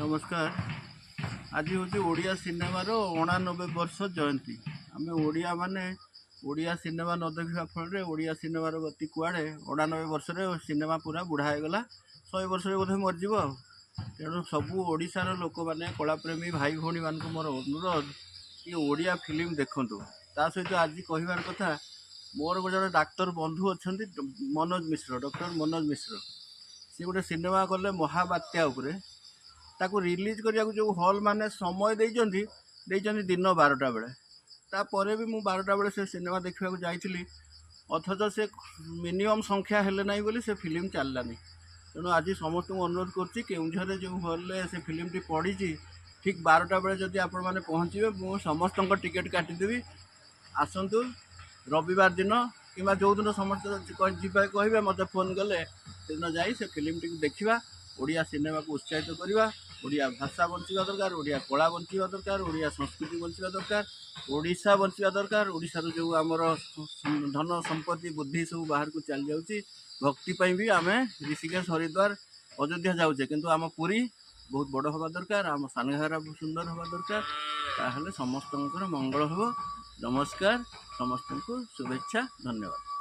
नमस्कार। आज हूँ ओडिया सिनेमार 89 वर्ष जयंती। आम ओडिया माने ओडिया सिनेमा न देखा फल ओडिया सिनेमार गति कुआड़े 89 वर्ष सिनेमा पूरा बुढ़ा होगला 100 वर्ष बोधे मरज। तेणु सबू ओडिशार लोक मैंने कलाप्रेमी भाई भौणी मान मोर अनुरोध कि ओडिया फिल्म देखु। ता सहित आज कहबार कथा मोर गोटे डाक्तर बंधु अच्छा मनोज मिश्र, डॉक्टर मनोज मिश्र। सी गोटे सिनेमा कले महाबात्या उपरे ताकू रिलीज करने जो हल माने समय देइचंदी दिन 12टा बेले। तापर भी मु 12टा बेले से सिनेमा देखा जाइली, अथच से मिनिमम संख्या हेले ना बोली से फिल्म चललानी। तेणु आज समस्त अनुरोध करुच्ची केउझर जो हल से फिल्मटी पड़ी ठीक 12टा बेले जदि आपण मैंने पहुँचे मु समस्त टिकेट काटिदेवी। आसतु रविवार दिन कि जो दिन समस्त कहे मत फोन कले से दिन जा फिल्म टी देखा। ओडिया सिनेमा को उत्साहित करवा, ओडिया भाषा बंचा दरकार, ओडिया कला बंचा दरकार, ओडिया संस्कृति बंचा दरकार, ओडिशा बंचा दरकार। ओडिशार जो आमर धन संपत्ति बुद्धि सब बाहर को चली जाऊँगी भक्ति भी आम ऋषिकेश हरिद्वार अयोध्या जाऊे, किंतु आम पुरी बहुत बड़ हवा दरकार, आम सानघागरा बहुत सुंदर हवा दरकार। ताहले समस्त मंगल हो। नमस्कार, समस्त को शुभेच्छा, धन्यवाद।